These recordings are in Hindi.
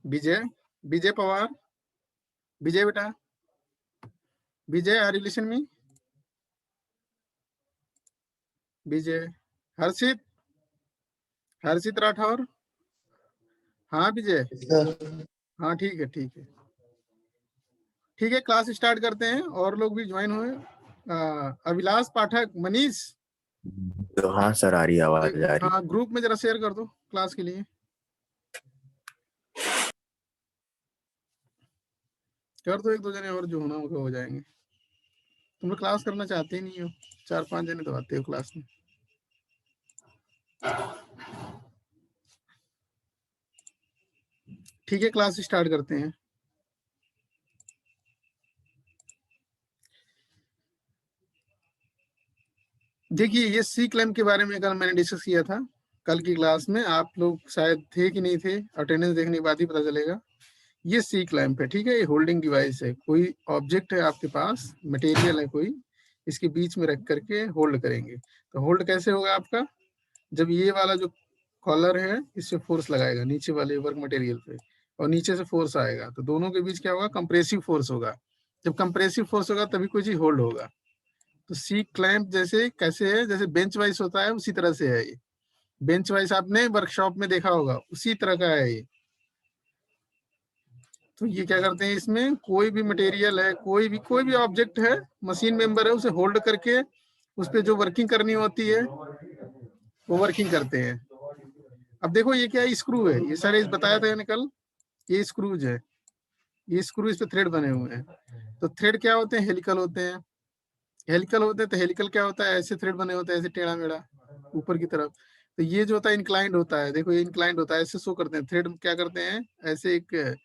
विजय, विजय पवार, विजय बेटा, विजय आर यू लिसन मी? विजय, हर्षित, हर्षित राठौर, हाँ विजय, हाँ ठीक है ठीक है ठीक है, क्लास स्टार्ट करते हैं, और लोग भी ज्वाइन हुए। अभिलाष पाठक, मनीष, तो हाँ सर, आ रही आवाज आ रही। हाँ ग्रुप में जरा शेयर कर दो क्लास के लिए, कर दो, एक दो जने और जो होना होगा हो जाएंगे। तुम लोग क्लास करना चाहते ही नहीं हो, 4-5 जने तो आते हो क्लास में। ठीक है, क्लास स्टार्ट करते हैं। देखिए, ये सी क्लैम्प के बारे में कल मैंने डिस्कस किया था, कल की क्लास में। आप लोग शायद थे कि नहीं थे, अटेंडेंस देखने के बाद ही पता चलेगा। ये सी क्लैम्प है, ठीक है, ये होल्डिंग डिवाइस है। कोई ऑब्जेक्ट है आपके पास, मटेरियल है कोई, इसके बीच में रख करके होल्ड करेंगे। तो होल्ड कैसे होगा आपका? जब ये वाला जो कॉलर है, इससे फोर्स लगाएगा नीचे वाले वर्क मटेरियल पे, और नीचे से फोर्स आएगा, तो दोनों के बीच क्या होगा? कंप्रेसिव फोर्स होगा। जब कंप्रेसिव फोर्स होगा तभी कोई चीज होल्ड होगा। तो सी क्लैंप जैसे कैसे है, जैसे बेंच वाइस होता है, उसी तरह से है ये। बेंच वाइस आपने वर्कशॉप में देखा होगा, उसी तरह का है ये। तो ये क्या करते हैं, इसमें कोई भी मटेरियल है, कोई भी ऑब्जेक्ट है, मशीन मेंबर है, उसे होल्ड करके उस पर जो वर्किंग करनी होती है वो वर्किंग करते हैं। अब देखो ये क्या है, स्क्रू है, ये सारे बताया था कल, ये स्क्रूज है, ये स्क्रू, इस पे थ्रेड बने हुए हैं। तो थ्रेड क्या होते हैं? हेलिकल होते हैं। हेलिकल होते हैं तो हेलिकल क्या होता है? ऐसे थ्रेड बने होते हैं, ऐसे टेढ़ा मेढ़ा ऊपर की तरफ। तो ये जो होता है इंक्लाइंड होता है, देखो ये इंक्लाइंड होता है, ऐसे शो करते हैं। थ्रेड क्या करते हैं, ऐसे एक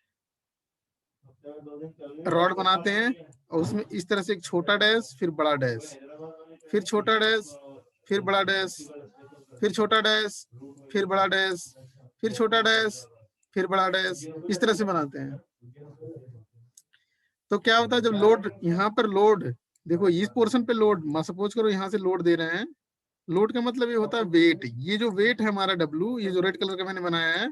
रॉड बनाते हैं, और उसमें इस तरह से एक छोटा डैश, फिर बड़ा डैश, फिर छोटा डैश, फिर बड़ा डैश, फिर छोटा डैश, फिर बड़ा डैश, फिर छोटा डैश, फिर बड़ा डैश, इस तरह से बनाते हैं। तो क्या होता है, जब लोड, यहाँ पर लोड, देखो इस पोर्शन पे लोड, सपोज करो यहाँ से लोड दे रहे हैं। लोड का मतलब ये होता है वेट। ये जो वेट है हमारा डब्लू, ये जो रेड कलर का मैंने बनाया है,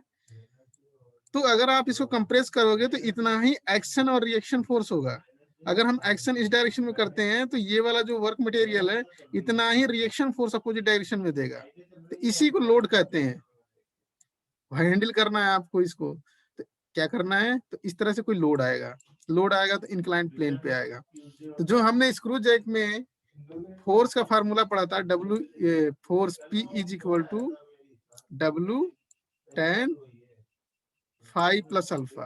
तो अगर आप इसको कंप्रेस करोगे तो इतना ही एक्शन और रिएक्शन फोर्स होगा। अगर हम एक्शन इस डायरेक्शन में करते हैं तो ये वाला जो वर्क मटेरियल है, इतना ही रिएक्शन फोर्स अपोजिट डायरेक्शन में देगा। तो इसी को लोड कहते हैं। हैंडल करना है आपको इसको, तो क्या करना है, तो इस तरह से कोई लोड आएगा, लोड आएगा तो इंक्लाइंड प्लेन पे आएगा। तो जो हमने स्क्रू जैक में फोर्स का फार्मूला पढ़ा था, W force P is equal to W tan phi plus alpha,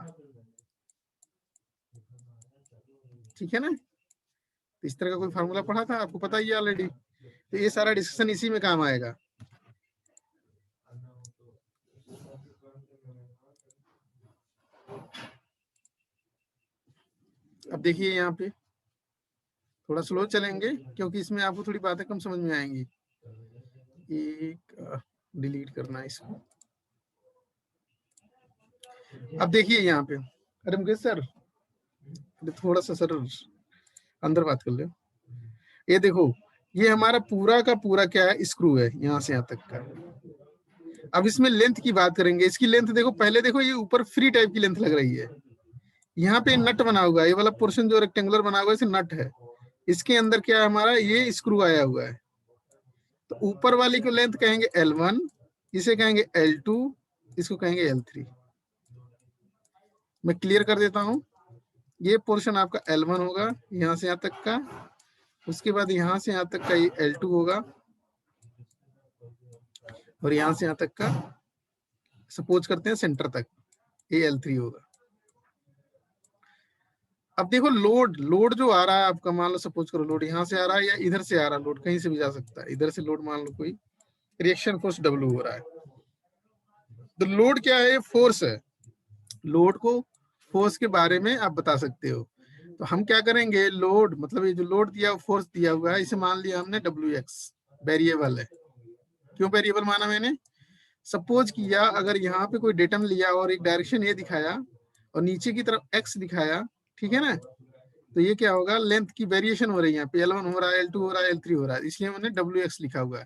ठीक है ना? तो इस तरह का कोई फार्मूला पढ़ा था, आपको पता ही है ऑलरेडी। तो ये सारा डिस्कशन इसी में काम आएगा। अब देखिए यहाँ पे थोड़ा स्लो चलेंगे, क्योंकि इसमें आपको थोड़ी बातें कम समझ में आएंगी। एक डिलीट करना है इसको। अब देखिए यहाँ पे, अरे मुकेश सर, थोड़ा सा सर अंदर बात कर ले। ये देखो, ये हमारा पूरा का पूरा क्या है, स्क्रू है, यहाँ से यहाँ तक का। अब इसमें लेंथ की बात करेंगे। इसकी लेंथ देखो, पहले देखो ये ऊपर फ्री टाइप की लेंथ लग रही है। यहाँ पे नट बना हुआ है, ये वाला पोर्शन जो रेक्टेंगुलर बना हुआ है, इसे नट है। इसके अंदर क्या है हमारा, ये स्क्रू आया हुआ है। तो ऊपर वाली को लेंथ कहेंगे L1, इसे कहेंगे L2, इसको कहेंगे L3। मैं क्लियर कर देता हूँ। ये पोर्शन आपका L1 होगा, यहाँ से यहाँ तक का। उसके बाद यहाँ से यहाँ तक का ये L2 होगा, और यहाँ से यहाँ तक का सपोज करते हैं सेंटर तक, ये L3 होगा। अब देखो लोड जो आ रहा है आपका, मान लो सपोज करो लोड यहाँ से आ रहा है या इधर से आ रहा है, लोड कहीं से भी जा सकता है। इधर से लोड मान लो कोई रिएक्शन फोर्स W हो रहा है। तो लोड क्या है? फोर्स है। लोड को फोर्स के बारे में आप बता सकते हो। तो हम क्या करेंगे, लोड मतलब ये जो लोड दिया, फोर्स दिया हुआ है, इसे मान लिया हमने WX, वेरिएबल है। क्यों वेरिएबल माना मैंने? सपोज किया अगर यहाँ पे कोई डेटम लिया और एक डायरेक्शन ये दिखाया और नीचे की तरफ x दिखाया, ठीक है ना? तो ये क्या होगा, लेंथ की वेरिएशन हो रही है। यहाँ पे L1 हो रहा है, L2 हो रहा है, L3 हो रहा है, इसलिए मैंने WX लिखा हुआ है।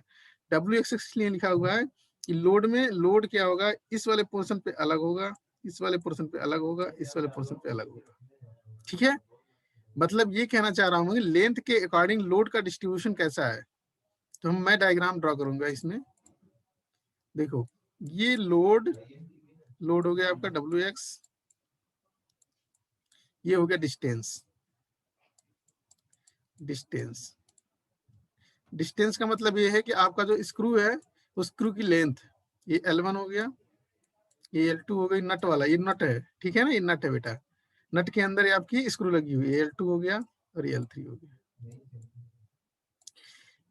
WX इसलिए लिखा हुआ है कि लोड में लोड क्या होगा, इस वाले पोर्शन पे अलग होगा, इस वाले पोर्शन पे अलग होगा, इस वाले पोर्शन पे अलग होगा। ठीक है, मतलब ये कहना चाह रहा हूँ कि लेंथ के अकॉर्डिंग लोड का डिस्ट्रीब्यूशन कैसा है। तो मैं डायग्राम ड्रॉ करूंगा इसमें। देखो ये लोड हो गया आपका WX, ये हो गया डिस्टेंस। डिस्टेंस का मतलब ये है कि आपका जो स्क्रू है उस स्क्रू की लेंथ, ये L1 हो गया, ये L2 हो गई, नट वाला, ये नट है, ठीक है ना, ये नट है बेटा। नट के अंदर ये आपकी स्क्रू लगी हुई है, L2 हो गया और ये L3 हो गया।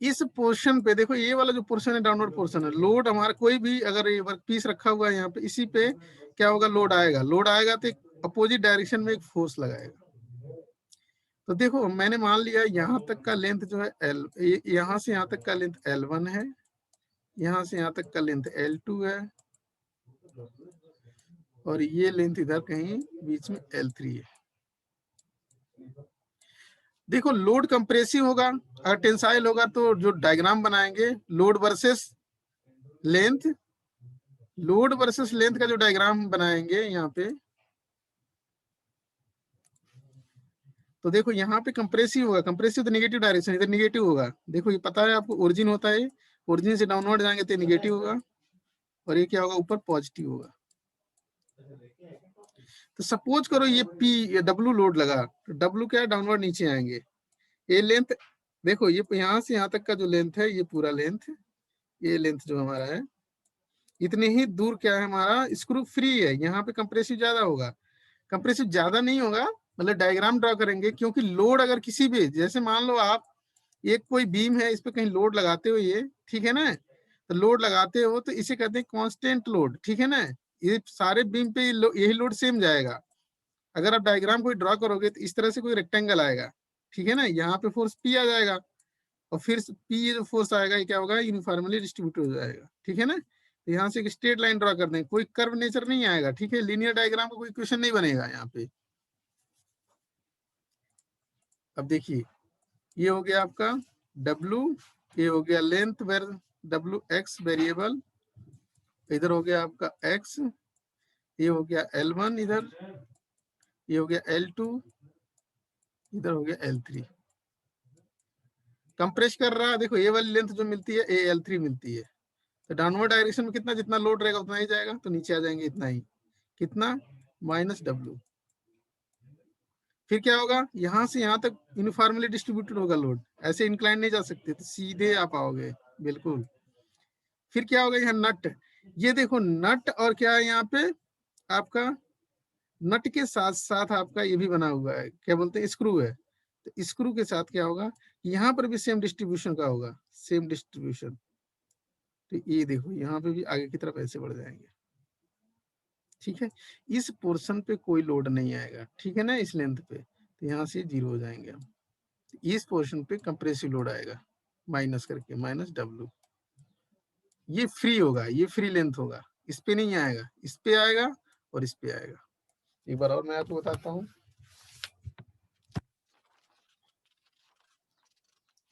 इस पोर्शन पे देखो, ये वाला जो पोर्शन है डाउनवर्ड पोर्शन है, लोड हमारा कोई भी अगर ये वर्क पीस रखा हुआ है यहाँ पे, इसी पे क्या होगा, लोड आएगा। लोड आएगा तो अपोजिट डायरेक्शन में एक फोर्स लगाएगा। तो देखो मैंने मान लिया यहाँ तक का लेंथ जो है यहाँ से यहाँ तक का लेंथ L1 है, यहाँ से यहाँ तक का लेंथ L2 है, और ये लेंथ इधर कहीं बीच में L3 है। देखो लोड कंप्रेसिव होगा, अगर टेंसाइल होगा तो जो डायग्राम बनाएंगे load versus length, load versus length का जो डायग्राम बनाएंगे यहाँ पे, तो देखो यहाँ पे कंप्रेसिव होगा, कंप्रेसिव तो नेगेटिव डायरेक्शन, इधर नेगेटिव होगा। देखो ये पता है आपको, ओरिजिन होता है, ओरिजिन से डाउनवर्ड जाएंगे तो नेगेटिव होगा, और ये क्या होगा, ऊपर पॉजिटिव होगा। तो सपोज करो ये ये W लोड लगा, तो W क्या है, डाउनवर्ड नीचे आएंगे। ये लेंथ देखो, ये यहाँ से यहाँ तक का जो लेंथ है, ये पूरा लेंथ, ये लेंथ जो हमारा है, इतनी ही दूर क्या है हमारा, स्क्रू फ्री है। यहाँ पे कंप्रेसिव ज्यादा होगा, कंप्रेसिव ज्यादा नहीं होगा, मतलब डायग्राम ड्रॉ करेंगे, क्योंकि लोड अगर किसी भी, जैसे मान लो आप एक कोई बीम है, इस पे कहीं लोड लगाते हो ये, ठीक है ना, तो लोड लगाते हो तो इसे कहते हैं कांस्टेंट लोड, ठीक है ना। ये सारे बीम पे यही लोड सेम जाएगा। अगर आप डायग्राम कोई ड्रॉ करोगे तो इस तरह से कोई रेक्टेंगल आएगा, ठीक है ना, यहाँ पे फोर्स P आ जाएगा, और फिर P ये जो फोर्स आएगा ये क्या होगा, यूनिफॉर्मली डिस्ट्रीब्यूट हो जाएगा, ठीक है ना। तो यहाँ से एक स्ट्रेट लाइन ड्रॉ कर दें, कोई कर्व नेचर नहीं आएगा, ठीक है, लीनियर डायग्राम का कोई क्वेश्चन नहीं बनेगा यहाँ पे। अब देखिए ये हो गया आपका W, ये हो गया लेंथ वेर WX वेरिएबल, इधर हो गया आपका X, ये हो गया L1 इधर, ये हो गया L2, इधर हो गया L3। कंप्रेस कर रहा है, देखो ये वाली लेंथ जो मिलती है L3 मिलती है, तो डाउनवर्ड डायरेक्शन में कितना, जितना लोड रहेगा उतना ही जाएगा, तो नीचे आ जाएंगे इतना ही, कितना, -W। फिर क्या होगा, यहाँ से यहाँ तक यूनिफॉर्मली डिस्ट्रीब्यूटेड होगा लोड, ऐसे इंक्लाइन नहीं जा सकते, तो सीधे आप आओगे बिल्कुल। फिर क्या होगा, यहाँ नट, ये देखो नट, और क्या है यहाँ पे आपका, नट के साथ साथ आपका ये भी बना हुआ है, क्या बोलते हैं, स्क्रू है। तो स्क्रू के साथ क्या होगा, यहाँ पर भी सेम डिस्ट्रीब्यूशन का होगा, सेम डिस्ट्रीब्यूशन। तो ये देखो यहाँ पे भी आगे की तरफ ऐसे बढ़ जाएंगे, ठीक है। इस पोर्शन पे कोई लोड नहीं आएगा, ठीक है ना, इस लेंथ पे, तो यहाँ से 0 हो जाएंगे हम। इस पोर्शन पे कंप्रेसिव लोड आएगा, माइनस करके -W, ये फ्री होगा, ये फ्री लेंथ होगा, इस पे नहीं आएगा, इस पे आएगा और इस पे आएगा। एक बार और मैं आपको बताता हूँ,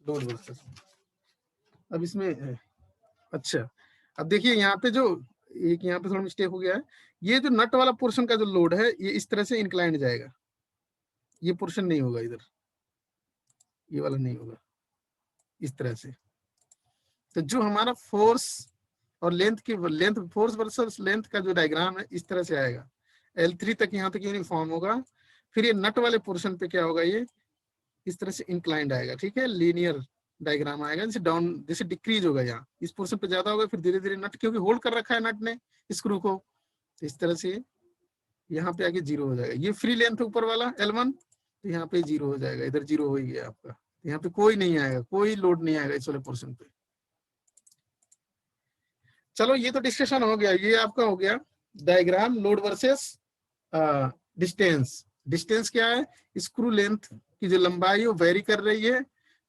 लोड वर्सेस। अब इसमें अच्छा, अब देखिए यहाँ पे जो एक यहाँ पे थोड़ा मिस्टेक हो गया है, ये जो नट वाला पोर्शन का जो लोड है ये इस तरह से इंक्लाइंड जाएगा, ये पोर्शन नहीं होगा इधर, ये वाला नहीं होगा, इस तरह से। तो जो हमारा फोर्स और लेंथ की लेंथ, फोर्स वर्सेस लेंथ का जो डायग्राम है इस तरह से आएगा, L3 तक यहाँ तक यूनिफॉर्म होगा। फिर ये नट वाले पोर्शन पे क्या होगा, ये इस तरह से इंक्लाइंड आएगा, ठीक है, लीनियर डायग्राम आएगा, जैसे डाउन, जैसे डिक्रीज होगा, यहाँ इस पोर्शन पे ज्यादा होगा, फिर धीरे धीरे नट, क्योंकि होल्ड कर रखा है नट ने स्क्रू को, तो इस तरह से यहाँ पे आके 0 हो जाएगा। ये फ्री लेंथ ऊपर वाला L1, तो यहाँ पे 0 हो जाएगा, इधर 0 हो ही गया आपका, यहाँ पे कोई नहीं आएगा, कोई लोड नहीं आएगा इस वाले पोर्शन पे। चलो ये तो डिस्कशन हो गया, ये आपका हो गया diagram load versus distance. Distance क्या है, स्क्रू लेंथ की जो लंबाई है वो वेरी कर रही है।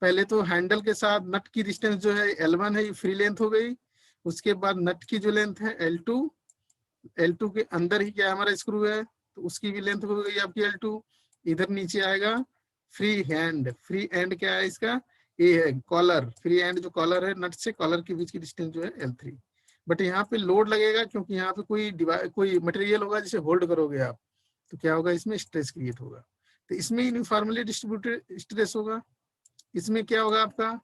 पहले तो हैंडल के साथ नट की डिस्टेंस जो है L1 है, ये फ्री लेंथ हो गई। उसके बाद नट की जो लेंथ है L2, L2 के अंदर ही क्या हमारा स्क्रू है, तो उसकी भी लेंथ हो गई आपकी L2। इधर नीचे आएगा फ्री हैंड, फ्री एंड क्या है इसका, ये है कॉलर, फ्री एंड जो कॉलर है, नट से कॉलर के बीच की डिस्टेंस जो है L3। बट यहाँ पे लोड लगेगा क्योंकि यहाँ पे कोई मटेरियल होगा जिसे होल्ड करोगे आप, तो क्या होगा, इसमें स्ट्रेस क्रिएट होगा। तो इसमें यूनिफॉर्मली डिस्ट्रीब्यूटेड स्ट्रेस होगा, इसमें क्या होगा आपका,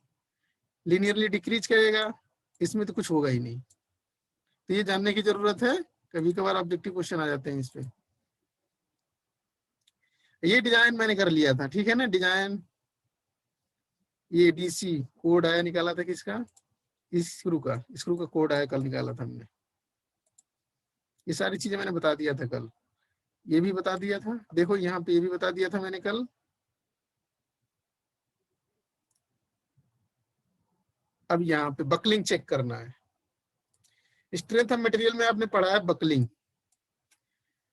लीनियरली डिक्रीज करेगा, इसमें तो कुछ होगा ही नहीं। तो ये जानने की जरूरत है, कभी कभार ऑब्जेक्टिव क्वेश्चन आ जाते हैं इस पे। ये डिजाइन मैंने कर लिया था, ठीक है ना, डिजाइन ये डीसी कोड आया, निकाला था किसका, इस स्क्रू का कोड आया, कल निकाला था हमने। ये सारी चीजें मैंने बता दिया था कल, ये भी बता दिया था, देखो यहाँ पे ये भी बता दिया था मैंने कल। अब यहाँ पे बकलिंग चेक करना है। स्ट्रेंथ ऑफ मटेरियल में आपने पढ़ा है बकलिंग।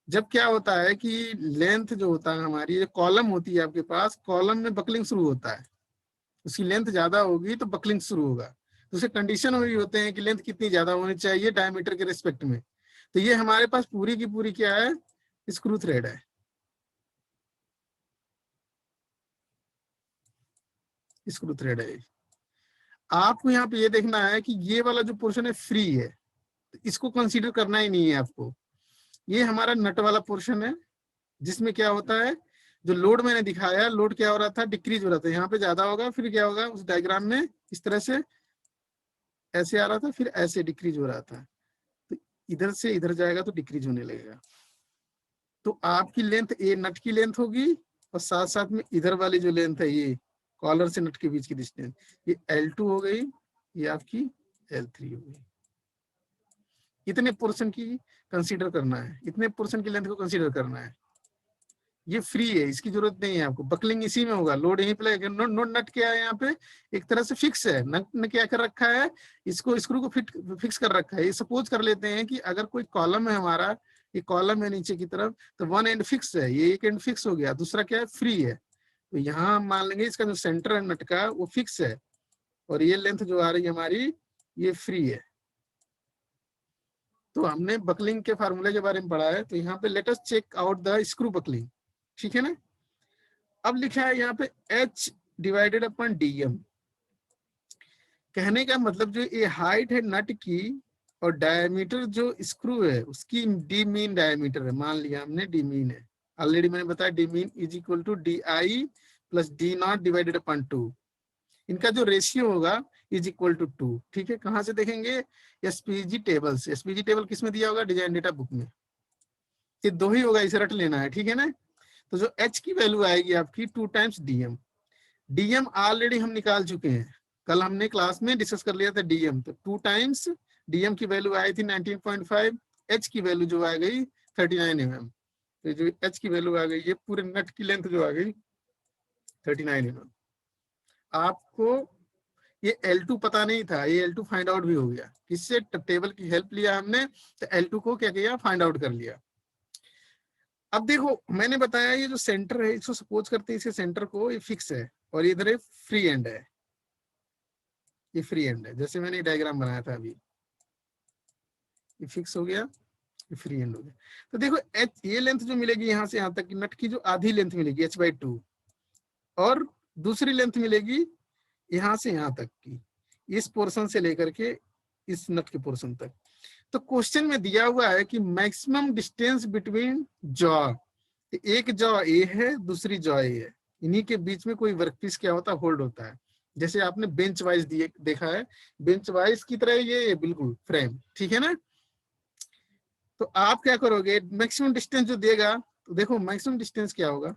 जब क्या होता है कि लेंथ जो होता है हमारी, जो कॉलम होती है आपके पास, कॉलम में बकलिंग शुरू होता है, उसकी लेंथ ज्यादा होगी तो बकलिंग शुरू होगा। तो उसे कंडीशन हुई होते हैं कि लेंथ कितनी ज्यादा होनी चाहिए डायमीटर के रिस्पेक्ट में। तो ये हमारे पास पूरी की पूरी क्या है, स्क्रू थ्रेड है, स्क्रू थ्रेड है। आपको यहाँ पे ये देखना है कि ये वाला जो पोर्शन है फ्री है, तो इसको कंसीडर करना ही नहीं है आपको। ये हमारा नट वाला पोर्शन है, जिसमें क्या होता है, जो लोड मैंने दिखाया, लोड क्या हो रहा था, डिक्रीज हो रहा था, यहाँ पे ज्यादा होगा, फिर क्या होगा उस डायग्राम में, इस तरह से ऐसे आ रहा था, फिर ऐसे डिक्रीज हो रहा था। तो इधर से इधर जाएगा तो डिक्रीज होने लगेगा। तो आपकी लेंथ ए नट की लेंथ होगी, और साथ साथ में इधर वाली जो लेंथ है, ये कॉलर से नट के बीच की डिस्टेंस, ये L2 हो गई, ये आपकी L3 हो गई। इतने पोर्शन की कंसीडर करना है, इतने पोर्शन की लेंथ को कंसीडर करना है। ये फ्री है, इसकी जरूरत नहीं है आपको। बकलिंग इसी में होगा, लोड यहीं पे लगेगा। नोट नट क्या है यहाँ पे, एक तरह से फिक्स है। नट ने क्या कर रखा है, इसको स्क्रू को फिक्स कर रखा है। ये सपोज कर लेते हैं कि अगर कोई कॉलम है हमारा, ये कॉलम है नीचे की तरफ, तो वन एंड फिक्स है, ये एक एंड फिक्स हो गया, दूसरा क्या है, फ्री है। तो यहाँ हम मान लेंगे इसका जो सेंटर है नट का वो फिक्स है, और ये लेंथ जो आ रही है हमारी, ये फ्री है। तो हमने बकलिंग के फार्मूले के बारे में पढ़ा है। तो यहाँ पे let us check out the screw buckling, ठीक है ना। अब लिखा है यहाँ पे H डिवाइडेड अपॉन DM। कहने का मतलब जो ये हाइट है नट की, और डायमीटर जो स्क्रू है उसकी डी मीन डायमीटर है, मान लिया हमने डी मीन है। ऑलरेडी मैंने बताया D mean is equal to DI plus D0 divided upon 2। इनका जो रेशियो होगा इज इक्वल टू 2। ठीक है, कहाँ से देखेंगे, SPG टेबल से। SPG टेबल किस में दिया होगा, डिजाइन डेटा बुक में। ये दो ही होगा, इसे रट लेना है, ठीक है ना। तो जो H की वैल्यू आएगी आपकी 2 टाइम्स DM। DM ऑलरेडी हम निकाल चुके हैं, कल हमने क्लास में डिस्कस कर लिया था DM। तो 2 टाइम्स DM की वैल्यू आई थी 19.5, H की वैल्यू जो आ गई 39 mm। तो जो H की वैल्यू आ गई, ये पूरे नट की लेंथ जो आ गई 39 mm। आपको ये L2 पता नहीं था, ये L2 फाइंड आउट भी हो गया। किससे, टेबल की हेल्प लिया हमने, तो L2 को क्या किया, फाइंड आउट कर लिया। अब देखो मैंने बताया ये जो सेंटर है, इसको सपोज करते हैं इसके सेंटर को, ये फिक्स है, और इधर फ्री एंड है, ये फ्री एंड है। जैसे मैंने डायग्राम बनाया था अभी, ये फिक्स हो गया, ये फ्री एंड हो गया। तो देखो एच, ये लेंथ जो मिलेगी यहाँ से यहाँ तक की नट की, जो आधी लेंथ मिलेगी H/2, और दूसरी लेंथ मिलेगी यहाँ से यहाँ तक की, इस पोर्शन से लेकर के इस नट के पोर्शन तक। तो क्वेश्चन में दिया हुआ है कि मैक्सिमम डिस्टेंस बिटवीन जॉ, एक जॉ ए है, दूसरी जॉ ए है, इन्हीं के बीच में कोई वर्कपीस क्या होता है, होल्ड होता है। जैसे आपने बेंच वाइज देखा है, बेंच वाइज की तरह ये बिल्कुल फ्रेम, ठीक है ना। तो आप क्या करोगे, मैक्सिमम डिस्टेंस जो देगा, तो देखो मैक्सिमम डिस्टेंस क्या होगा,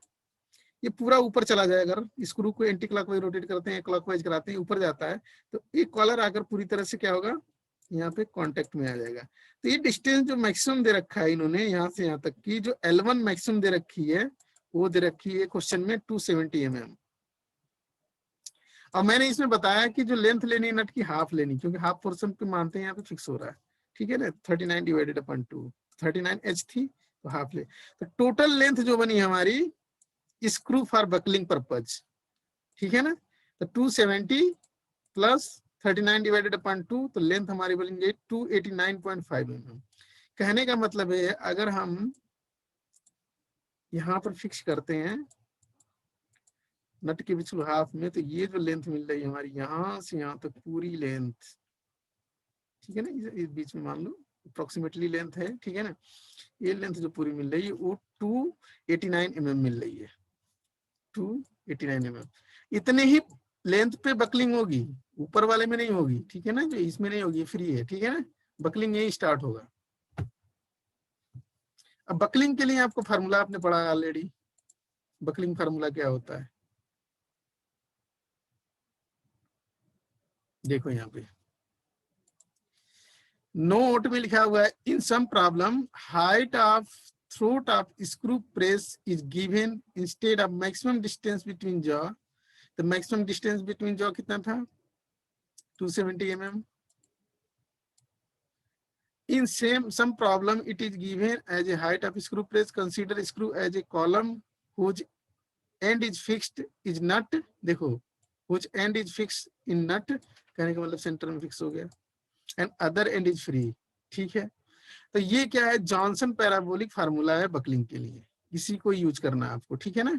ये पूरा ऊपर चला जाएगा। अगर स्क्रू को एंटी क्लॉकवाइज रोटेट करते हैं, क्लॉकवाइज कराते हैं, ऊपर जाता है, तो ये कॉलर आकर पूरी तरह से क्या होगा, यहाँ पे कांटेक्ट में आ जाएगा। तो ये डिस्टेंस जो मैक्सिमम दे रखा है इन्होंने यहाँ से यहाँ तक की, जो L1 मैक्सिमम दे रखी है, वो दे रखी है क्वेश्चन में 270 mm। और मैंने इसमें बताया कि जो लेंथ लेनी नट की हाफ लेनी, क्योंकि हाफ पोर्शन पे मानते हैं यहाँ पे फिक्स हो रहा है, ठीक है ना। 39 डिवाइडेड अपॉन 2, 39 H थी तो हाफ ले। तो टोटल लेंथ जो बनी हमारी स्क्रू फॉर बकलिंग पर्पज, ठीक है ना। तो 270 प्लस 39 डिवाइडेड अपॉन 2, तो लेंथ हमारी बनेगी 289.5 mm। कहने का मतलब है अगर हम यहाँ पर फिक्स करते हैं नट के बिल्कुल हाफ में, तो ये जो लेंथ मिल रही है हमारी यहाँ से यहाँ तक पूरी लेंथ ठीक है ना, इस बीच में मान लो अप्रोक्सीमेटली लेंथ है, ठीक है ना, ये लेंथ जो पूरी मिल रही है वो 289 mm मिल रही है, 289 mm। इतने ही लेंथ पे बकलिंग होगी, ऊपर वाले में नहीं होगी, ठीक है ना, जो इसमें नहीं होगी, फ्री है, ठीक है ना, बकलिंग यही स्टार्ट होगा। अब बकलिंग के लिए आपको फार्मूला आपने पढ़ा ऑलरेडी, बकलिंग फार्मूला क्या होता है, देखो यहाँ पे नोट में लिखा हुआ है, in some problem height of throat of screw press is given instead of maximum distance between jaw. तो मैक्सिमम डिस्टेंस बिटवीन जॉ कितना था, 270 mm। In some problem, it is given as a height of screw press. Consider screw as a column whose end is fixed is nut. देखो whose end is fixed in nut, कहने का मतलब सेंटर में फिक्स हो गया, and other end is free। ठीक है, तो ये क्या है, जॉनसन पैराबोलिक फार्मूला है बकलिंग के लिए, इसी को यूज करना है आपको, ठीक है ना।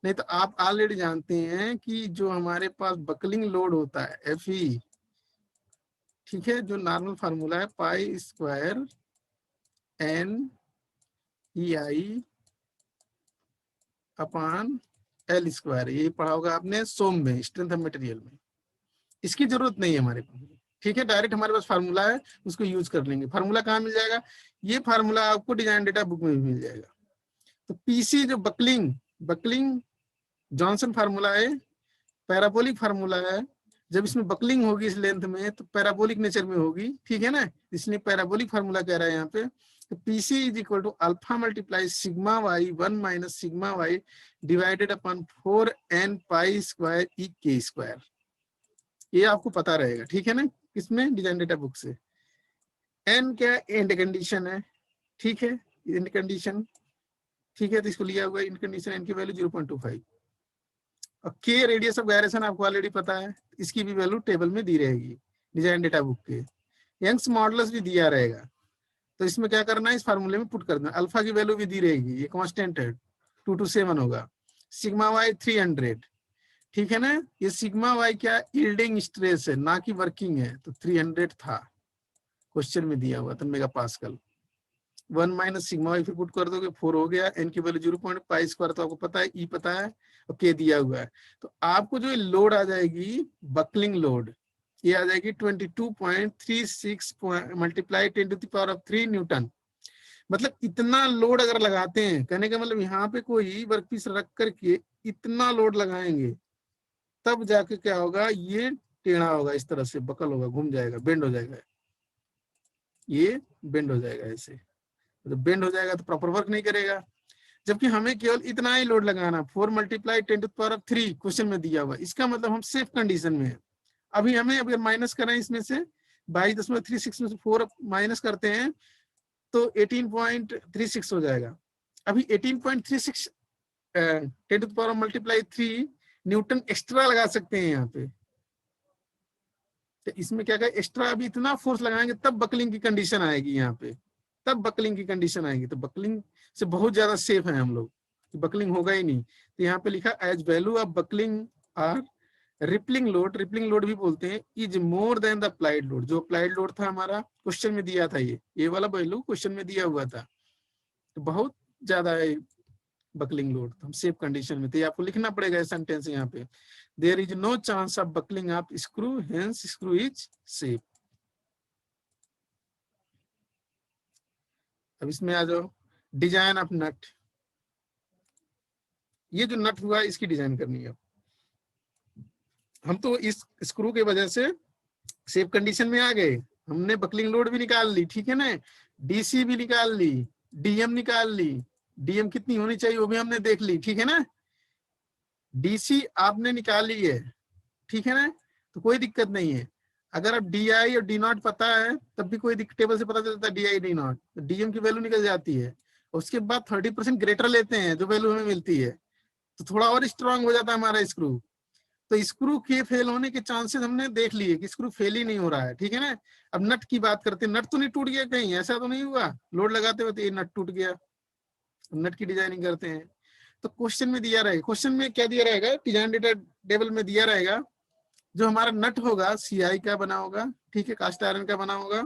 नहीं तो आप ऑलरेडी जानते हैं कि जो हमारे पास बकलिंग लोड होता है Fe, ठीक है, जो नॉर्मल फार्मूला है पाई स्क्वायर एन ई आई अपान एल स्क्वायर, ये पढ़ा होगा आपने सोम में, स्ट्रेंथ ऑफ मटेरियल में। इसकी जरूरत नहीं है हमारे पास, ठीक है, डायरेक्ट हमारे पास फार्मूला है, उसको यूज कर लेंगे। फार्मूला कहाँ मिल जाएगा, ये फार्मूला आपको डिजाइन डेटा बुक में भी मिल जाएगा। तो पीसी जो बकलिंग बकलिंग जॉनसन फार्मूला है, पैराबोलिक फार्मूला है। जब इसमें बकलिंग होगी इस लेंथ में तो पैराबोलिक नेचर में होगी, ठीक है ना, इसलिए पैराबोलिक फार्मूला कह रहा है यहाँ पे। तो PC is equal to alpha multiply sigma Y 1 minus sigma Y divided upon 4n pi square E के स्क्वायर। ये आपको पता रहेगा, ठीक है ना, इसमें डिजाइन डेटा बुक से। एन क्या एंड कंडीशन है, ठीक है, एंड कंडीशन, ठीक है, तो इसको लिया हुआ एंड कंडीशन, एन की वैल्यू 0.25। और के रेडियस ऑफ गायरेशन आपको ऑलरेडी पता है, इसकी भी वैल्यू टेबल में दी रहेगी डिजाइन डेटा बुक के। यंग्स मॉडुलस भी दिया रहेगा, तो इसमें क्या करना है, इस फार्मूले में पुट कर देना। अल्फा की वैल्यू भी दी रहेगी, ये कांस्टेंट है, 227 होगा। सिग्मा वाई 300, ठीक है ना, ये सिग्मा वाई क्या यील्डिंग स्ट्रेस है ना कि वर्किंग है, तो 300 था, क्वेश्चन में दिया हुआ था mega pascal. 1 minus sigma y फिर पुट कर दोगे 4 हो गया, एन की वैल्यू 0.5 स्क्वायर तो आपको पता है, ई पता है और के दिया हुआ है। तो आपको जो लोड आ जाएगी बकलिंग लोड, ये आ जाएगी 22.36 मल्टीप्लाई 10⁻³ न्यूटन। मतलब इतना लोड अगर लगाते हैं, कहने का मतलब यहाँ पे कोई वर्कपीस रख करके इतना लोड लगाएंगे तब जाके क्या होगा, ये टेढ़ा होगा, इस तरह से बकल होगा, घूम जाएगा, बेंड हो जाएगा, ये बेंड हो जाएगा ऐसे। तो बेंड हो जाएगा तो प्रॉपर वर्क नहीं करेगा। जबकि हमें केवल इतना ही लोड लगाना, 4 मल्टीप्लाई 10⁻³ क्वेश्चन में दिया हुआ, इसका मतलब हम सेफ कंडीशन में है। अभी हमें अगर माइनस करें इसमें से 22.36 में से 4 माइनस करते हैं तो 18.36 हो जाएगा। अभी 18.36 10⁻³ न्यूटन एक्स्ट्रा लगा सकते हैं यहाँ पे। तो इसमें क्या कहें, एक्स्ट्रा अभी इतना फोर्स लगाएंगे तब बकलिंग की कंडीशन आएगी यहाँ पे, तब बकलिंग की कंडीशन आएगी। तो बकलिंग से बहुत ज्यादा सेफ है हम लोग, बकलिंग होगा ही नहीं। तो यहाँ पे लिखा as value of buckling or rippling load भी बोलते हैं, is more than the applied load. जो अप्लाइड लोड था हमारा क्वेश्चन में दिया था, ये वाला वैल्यू क्वेश्चन में दिया हुआ था, तो बहुत ज्यादा है बकलिंग लोड, हम सेफ कंडीशन में थे। आपको लिखना पड़ेगा सेंटेंस यहाँ पे, there is no chance of buckling of screw, hence screw is safe. अब इसमें आ जाओ, डिजाइन ऑफ नट। ये जो नट हुआ इसकी डिजाइन करनी है। हम तो इस स्क्रू के वजह से सेफ कंडीशन में आ गए, हमने बकलिंग लोड भी निकाल ली, ठीक है ना, डीसी भी निकाल ली, डीएम निकाल ली, डीएम कितनी होनी चाहिए वो भी हमने देख ली, ठीक है ना, डीसी आपने निकाल ली है, ठीक है ना, तो कोई दिक्कत नहीं है। अगर आप डी आई और डी नॉट पता है तब भी कोई टेबल से पता चलता है डी आई डी नॉट, तो डीएम की वैल्यू निकल जाती है। उसके बाद 30% ग्रेटर लेते हैं जो वैल्यू हमें मिलती है, तो थोड़ा और स्ट्रांग हो जाता है हमारा स्क्रू। तो स्क्रू के फेल होने के चांसेस हमने देख लिए कि स्क्रू फेल ही नहीं हो रहा है, ठीक है ना। अब नट की बात करते हैं, नट तो नहीं टूट गया कहीं, ऐसा तो नहीं हुआ लोड लगाते हुए तो ये नट टूट गया। नट की डिजाइनिंग करते हैं तो क्वेश्चन में दिया रहेगा, क्वेश्चन में क्या दिया रहेगा, डिजाइन डेटा टेबल में दिया रहेगा जो हमारा नट होगा CI का बना होगा, ठीक है, कास्ट आयरन का बना होगा।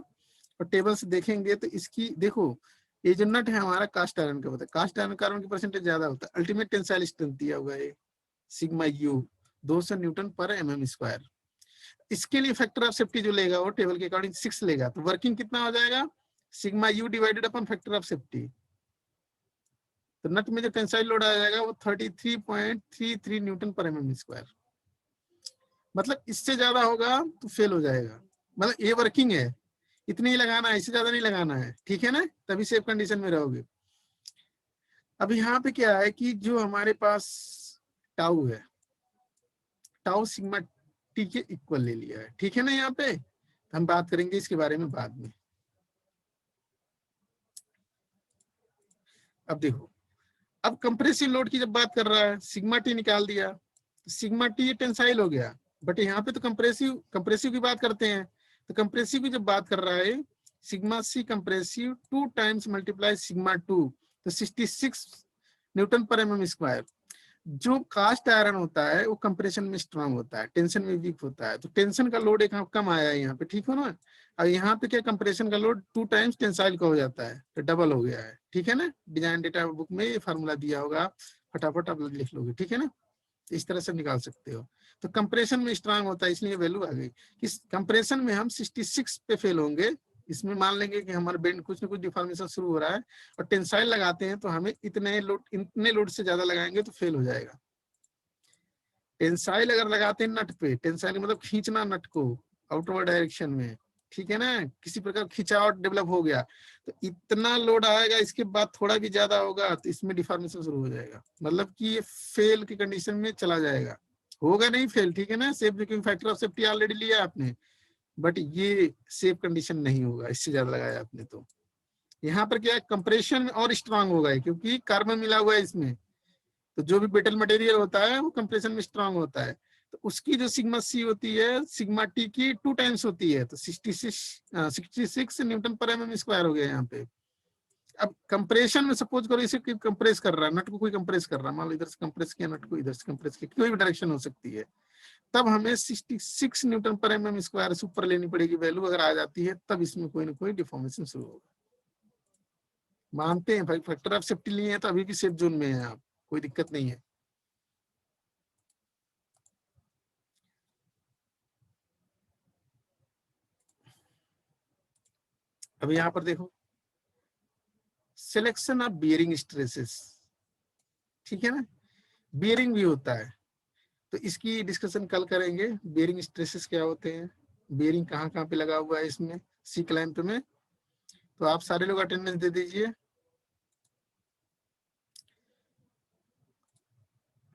और टेबल से देखेंगे तो इसकी देखो ये जो नट है हमारा कास्ट आयरन का होता है, कास्ट आयरन कार्बन की परसेंटेज ज्यादा होता है। अल्टीमेट टेंसाइल स्ट्रेंथ दिया हुआ है सिग्मा यू 200 न्यूटन पर mm स्क्वायर। इसके लिए फैक्टर ऑफ सेफ्टी जो लेगा वो टेबल के अकॉर्डिंग 6 लेगा, तो वर्किंग कितना हो जाएगा sigma you divided upon factor of safety. तो नट में जो टेंसाइल लोड आ जाएगा वो 33.33 न्यूटन पर mm स्क्वायर। मतलब इससे ज्यादा होगा तो फेल हो जाएगा। मतलब ये वर्किंग है, इतनी ही लगाना है, इससे ज्यादा नहीं लगाना है, ठीक है ना, तभी सेफ कंडीशन में रहोगे। अब यहाँ पे क्या है कि जो हमारे पास टाउ है, टाउ सिग्मा टी के इक्वल ले लिया है, ठीक है ना। यहाँ पे हम बात करेंगे इसके बारे में बाद में। अब देखो, अब कंप्रेसिव लोड की जब बात कर रहा है, सिग्मा टी निकाल दिया, सिग्मा टी टेंसाइल हो गया, बट यहाँ पे तो कंप्रेसिव की बात करते हैं। तो कंप्रेसिव की जब बात कर रहा है, sigma c compressive 2 times multiply sigma 2, तो 66 न्यूटन पर mm स्क्वायर। जो कास्ट आयरन होता है वो कंप्रेशन में स्ट्रांग होता है, टेंशन में वीक होता है, तो टेंशन का लोड एक कम आया है यहाँ पे, ठीक हो ना। और यहाँ पे क्या कंप्रेशन का लोड 2 टाइम्स टेंसाइल का हो जाता है, तो डबल हो गया है, ठीक है ना। डिजाइन डेटा बुक में ये फार्मूला दिया होगा, फटाफट आप लिख लोगे, ठीक है ना। इस तरह से निकाल सकते हो। तो कंप्रेशन में स्ट्रांग होता है, इसलिए वैल्यू आ गई कि कंप्रेशन में हम 66 पे फेल होंगे। इसमें मान लेंगे कि हमारा बेंड कुछ ना कुछ डिफॉर्मेशन शुरू हो रहा है, और टेंसाइल लगाते हैं तो हमें इतने लोड से ज्यादा लगाएंगे तो फेल हो जाएगा। टेंसाइल अगर लगाते हैं नट पे, टेंसाइल मतलब खींचना नट को आउटवर्ड डायरेक्शन में, ठीक है ना, किसी प्रकार खिंचावट डेवलप हो गया तो इतना लोड आएगा, इसके बाद थोड़ा भी ज्यादा होगा तो इसमें डिफॉर्मेशन शुरू हो जाएगा, मतलब कि ये फेल की कंडीशन में चला जाएगा। होगा नहीं फेल, ठीक है ना, safe breaking factor of safety already लिया आपने, बट ये सेफ कंडीशन नहीं होगा इससे ज्यादा लगाया आपने तो। यहाँ पर क्या है, कंप्रेशन में और स्ट्रांग होगा क्योंकि कार्बन मिला हुआ है इसमें, तो जो भी ब्रिटल मटेरियल होता है वो कंप्रेशन में स्ट्रांग होता है, तो उसकी जो सिग्मा सी होती है सिग्मा टी की 2 टाइम्स होती है, तो 66 न्यूटन पर mm स्क्वायर हो गया यहाँ पे। अब कंप्रेशन में सपोज करो इसे कंप्रेस कर रहा है, नट को कोई कंप्रेस कर रहा है, मान लो इधर से कंप्रेस किया, नट को इधर से कंप्रेस किया, कोई भी डायरेक्शन हो सकती है, तब हमें 66 न्यूटन पर mm स्क्वायर से ऊपर लेनी पड़ेगी वैल्यू। अगर आ जाती है तब इसमें कोई ना कोई डिफॉर्मेशन शुरू होगा। मानते हैं भाई फैक्टर ऑफ सेफ्टी लिए हैं तो अभी भी सेफ जोन में है आप, कोई दिक्कत नहीं है। अब यहाँ पर देखो सिलेक्शन ऑफ बियरिंग स्ट्रेसेस, ठीक है ना, बियरिंग भी होता है, तो इसकी डिस्कशन कल करेंगे। बियरिंग स्ट्रेसेस क्या होते हैं, बियरिंग कहाँ कहाँ पे लगा हुआ है इसमें सी क्लैंप में। तो आप सारे लोग अटेंडेंस दे दीजिए।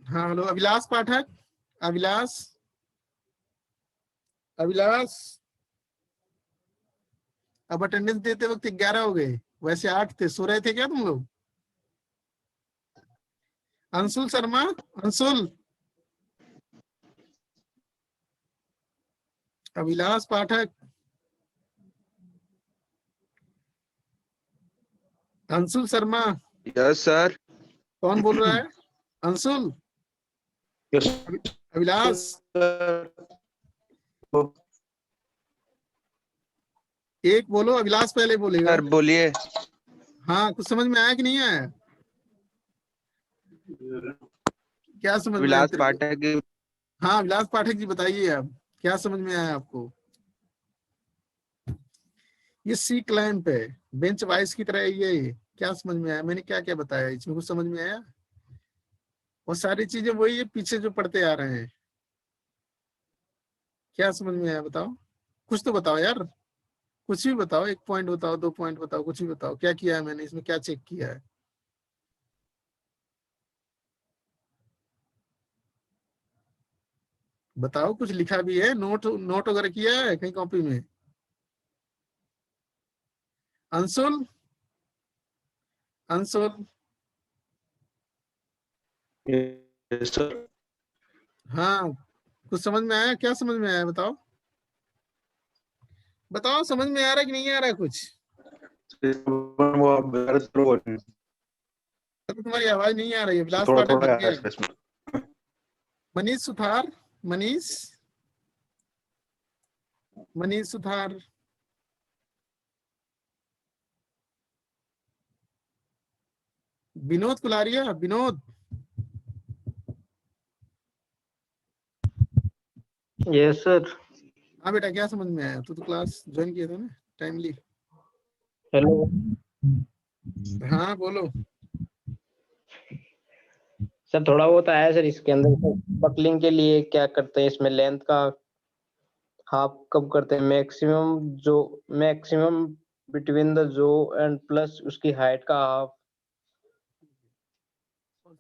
हाँ हेलो अभिलाष पाठक, अभिलाष अभिलाष, अब अटेंडेंस देते वक्त 11 हो गए, वैसे 8 थे, सो रहे थे क्या तुम लोग। अंशुल शर्मा, अंशुल, अभिलाष पाठक, अंशुल शर्मा, यस सर। कौन बोल रहा है, अंशुल, यस अभिलाष, एक बोलो, अभिलाष पहले बोलेगा। सर बोलिए। हाँ कुछ समझ में आया कि नहीं आया, क्या समझ में आया विलास तेरे को? पाठक। हाँ अभिलाष पाठक जी बताइए अब क्या समझ में आया आपको। ये सी क्लैंप है, बेंच वाइस की तरह, ये क्या समझ में आया, मैंने क्या क्या बताया, इसमें कुछ समझ में आया? वो सारी चीजें वही है पीछे जो पढ़ते आ रहे हैं। क्या समझ में आया बताओ, कुछ तो बताओ यार, कुछ भी बताओ, 1 पॉइंट बताओ, 2 पॉइंट बताओ, कुछ भी बताओ, क्या किया है मैंने इसमें, क्या चेक किया है। बताओ, कुछ लिखा भी है, नोट नोट वगैरह किया है कहीं कॉपी में। Anshul, Anshul, yes sir. हाँ कुछ समझ में आया, क्या समझ में आया बताओ, बताओ समझ में आ रहा है कि नहीं आ रहा है कुछ। वो आप बता रहे थे, अभी तुम्हारी आवाज नहीं आ रही है, विलास थोड़ा पाठक थोड़ा बन आ रहा गया। है इसमें। मनीष सुथार, मनीष, मनीष सुथार, विनोद कुलारिया, विनोद। Yes sir. हाँ बेटा, क्या समझ में आया? तू तो क्लास ज्वाइन किया था ना टाइमली। हेलो हाँ बोलो। सर, थोड़ा बहुत आया सर इसके अंदर। बकलिंग के लिए क्या करते हैं इसमें? लेंथ का हाफ कब करते हैं? मैक्सिमम बिटवीन द जो एंड प्लस उसकी हाइट का हाफ।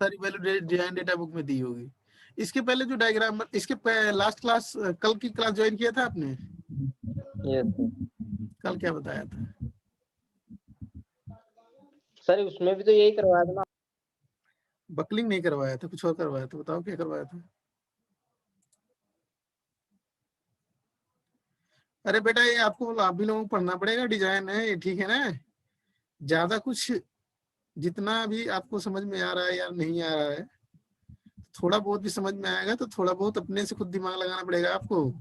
सारी वैल्यू डिजाइन डेटा बुक में दी होगी। इसके पहले जो डायग्राम, इसके लास्ट क्लास, कल की क्लास ज्वाइन किया था आपने? यस कल क्या बताया था? सर, उसमें भी तो यही करवाया था ना। बकलिंग नहीं करवाया था, कुछ और करवाया था। बताओ क्या करवाया था? अरे बेटा, ये आपको आप भी लोगों को पढ़ना पड़ेगा। डिजाइन है ये, ठीक है ना? ज्यादा कुछ, जितना भी आपको समझ में आ रहा है या नहीं आ रहा है, थोड़ा बहुत भी समझ में आएगा तो थोड़ा बहुत अपने से खुद दिमाग लगाना पड़ेगा आपको।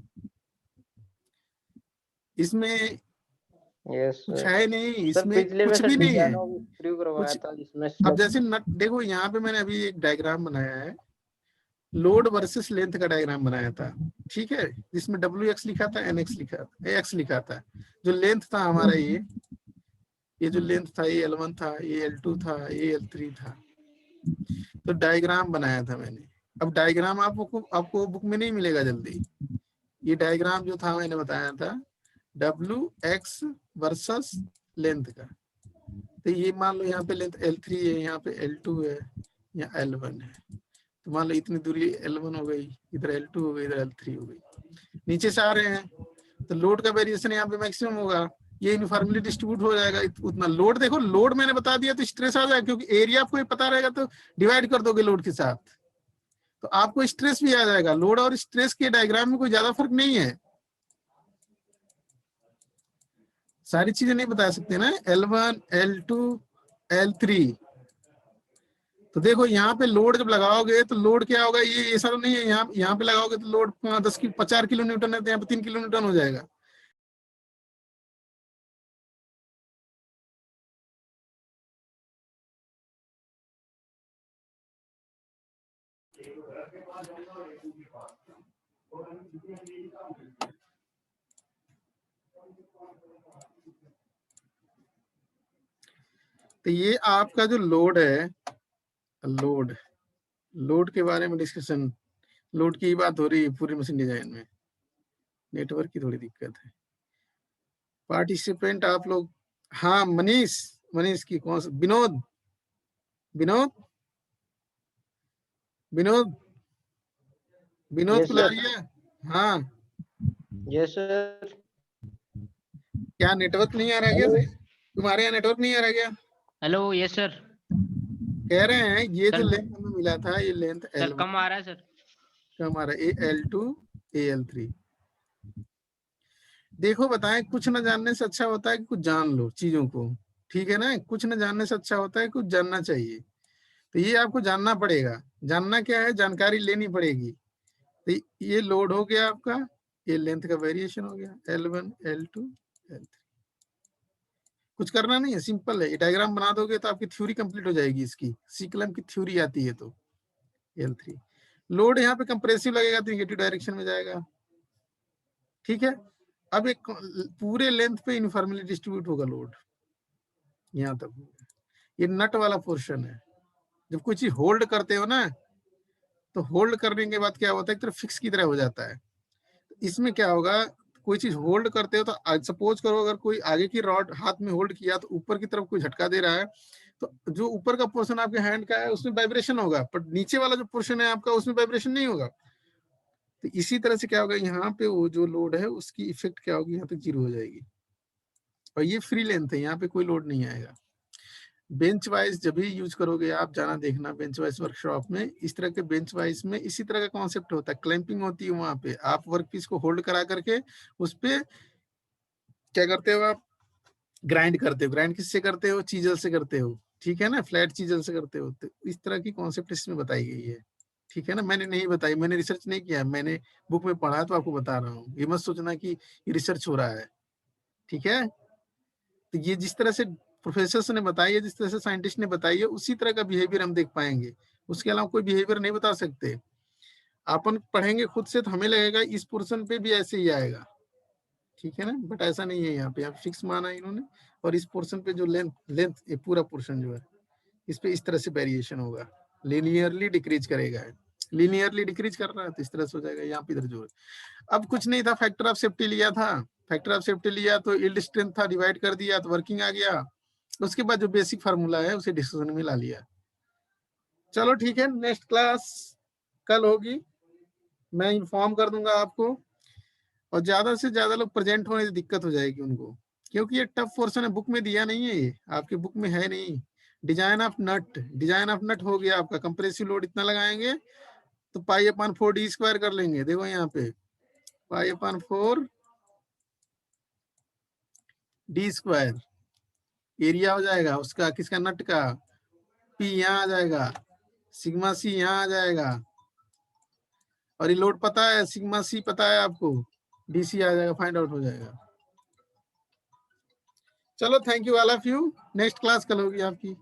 इसमें यस कुछ सर। है नहीं, सर इसमें पिछले में कुछ सर भी नहीं है डिजाइनों प्रीव्यू करवाया कुछ। था जिसमें अब जैसे देखो, यहाँ पे मैंने अभी एक डायग्राम बनाया है, लोड वर्सेस लेंथ का डायग्राम बनाया था, ठीक है? जिसमें डब्ल्यू एक्स लिखा था, एन एक्स लिखा था, एक्स लिखा था। जो लेंथ था हमारा, ये जो लेंथ था, ये L1 था, ये L2 था, ये L3 था। तो डायग्राम बनाया था मैंने। अब डायग्राम आपको बुक में नहीं मिलेगा जल्दी। ये डायग्राम जो था मैंने बताया था डब्ल्यू एक्स वर्सेस लेंथ का। तो ये मान लो यहाँ पे लेंथ L3 है, यहाँ पे L2 है, यहाँ L1 है। तो मान लो इतनी दूरी L1 हो गई, इधर L2 हो गई, इधर L3 हो गई। नीचे से आ रहे हैं तो लोड का वेरिएशन यहाँ पे मैक्सिमम होगा, ये यूनिफॉर्मली डिस्ट्रीब्यूट हो जाएगा। उतना लोड, देखो लोड मैंने बता दिया तो स्ट्रेस आ जाएगा, क्योंकि एरिया आपको ये पता रहेगा तो डिवाइड कर दोगे लोड के साथ, तो आपको स्ट्रेस भी आ जाएगा। लोड और स्ट्रेस के डायग्राम में कोई ज्यादा फर्क नहीं है। सारी चीजें नहीं बता सकते ना, L1 L2 L3। तो देखो यहाँ पे लोड जब लगाओगे तो लोड क्या होगा, ये ऐसा तो नहीं है यहाँ पे लगाओगे तो लोड 50 किलो न्यूटन है, तो यहाँ पे 3 किलो न्यूटन हो जाएगा। तो ये आपका जो लोड है, लोड के बारे में डिस्कशन, लोड की बात हो रही है पूरी मशीन डिजाइन में। नेटवर्क की थोड़ी दिक्कत है। पार्टिसिपेंट आप लोग, हाँ मनीष की कौन सा? Vinod Vinod Vinod Vinod yes sir. कुलारिया। हाँ, यस सर। क्या नेटवर्क नहीं आ रहा क्या? तुम्हारे यहाँ नेटवर्क नहीं आ रहा क्या? हेलो। Yes sir. कह रहे हैं ये जो सर लेंथ हमें मिला था, ये लेंथ सर L1 कम आ रहा है सर। कम आ रहा है, ये L2 ये L3। देखो बताएं, कुछ न जानने से अच्छा होता है कि कुछ जान लो चीजों को, ठीक है ना? कुछ न जानने से अच्छा होता है कुछ जानना चाहिए। तो ये आपको जानना पड़ेगा। जानना क्या है? जानकारी लेनी पड़ेगी। तो ये लोड हो गया आपका, ये लेंथ का वेरिएशन हो गया, L1 L2 L3। कुछ करना नहीं है, सिंपल है। ये डायग्राम बना दोगे तो आपकी थ्योरी कंप्लीट हो जाएगी। इसकी सीक्लम की थ्योरी आती है। तो L3 लोड यहाँ पे कंप्रेसिव लगेगा तो नेगेटिव डायरेक्शन में जाएगा, ठीक है? अब एक पूरे लेंथ पे यूनिफॉर्मली डिस्ट्रीब्यूट होगा लोड, यहाँ तक। ये नट वाला पोर्शन है। जब कोई चीज होल्ड करते हो ना, तो होल्ड करने के बाद क्या होता है, एक तरह फिक्स की तरह हो जाता है। इसमें क्या होगा, कोई चीज होल्ड करते हो तो सपोज करो अगर कोई आगे की रॉड हाथ में होल्ड किया तो ऊपर की तरफ कोई झटका दे रहा है, तो जो ऊपर का पोर्शन आपके हैंड का है उसमें वाइब्रेशन होगा, पर नीचे वाला जो पोर्शन है आपका उसमें वाइब्रेशन नहीं होगा। तो इसी तरह से क्या होगा, यहाँ पे वो जो लोड है उसकी इफेक्ट क्या होगी, यहाँ पे जीरो हो जाएगी। और ये फ्री लेंथ है, यहाँ पे कोई लोड नहीं आएगा। बेंच वाइज जब भी यूज करोगे आप, जाना देखना बेंच वाइज वर्कशॉप में, इस तरह के बेंच वाइज में इसी तरह का कॉन्सेप्ट होता है। क्लैंपिंग होती है वहां पे, आप वर्क पीस को होल्ड करा करके उस पे क्या करते हो, आप ग्राइंड करते हो। ग्राइंड किससे करते हो? चीजल से करते हो, ठीक है ना? फ्लैट चीजल से करते हो। तो इस तरह की कॉन्सेप्ट इसमें बताई गई है। ठीक है ना, मैंने नहीं बताई, मैंने रिसर्च नहीं किया, मैंने बुक में पढ़ा तो आपको बता रहा हूँ। ये मत सोचना कि ये रिसर्च हो रहा है, ठीक है। तो ये जिस तरह से प्रोफेसर ने बताई है, जिस तरह से साइंटिस्ट ने बताई है, उसी तरह का बिहेवियर हम देख पाएंगे। उसके अलावा कोई बिहेवियर नहीं बता सकते। अपन पढ़ेंगे खुद से तो हमें लगेगा इस पोर्शन पे भी ऐसे ही आएगा, ठीक है ना, बट ऐसा नहीं है। यहाँ पे फिक्स माना है इन्होंने, और इस पोर्शन पे जो लेंथ ये पूरा पोर्शन जो है इस पे इस तरह से वेरिएशन होगा, लीनियरली डिक्रीज करेगा, लीनियरली डिक्रीज कर रहा है तो इस तरह से हो जाएगा। यहाँ पे इधर जो है, अब कुछ नहीं था, फैक्टर ऑफ सेफ्टी लिया था, फैक्टर ऑफ सेफ्टी लिया तो यील्ड स्ट्रेंथ था, डिवाइड कर दिया तो वर्किंग आ गया। उसके बाद जो बेसिक फार्मूला है उसे डिस्कशन में ला लिया। चलो ठीक है, नेक्स्ट क्लास कल होगी, मैं इन्फॉर्म कर दूंगा आपको। और ज्यादा से ज्यादा लोग प्रेजेंट होने से दिक्कत हो जाएगी उनको, क्योंकि ये टफ पोर्शन है, बुक में दिया नहीं है, ये आपके बुक में है नहीं। Design of nut, design of nut हो गया आपका, कंप्रेसिव लोड इतना लगाएंगे तो पाई अपॉन 4 डी स्क्वायर कर लेंगे। देखो यहाँ पे pi upon 4 D square area हो जाएगा उसका, किसका, नट का। पी यहाँ आ जाएगा, सिग्मा सी यहाँ आ जाएगा, और ये लोड पता है, सिग्मा सी पता है आपको, डीसी आ जाएगा, फाइंड आउट हो जाएगा। चलो thank you all of you, next class कल होगी आपकी।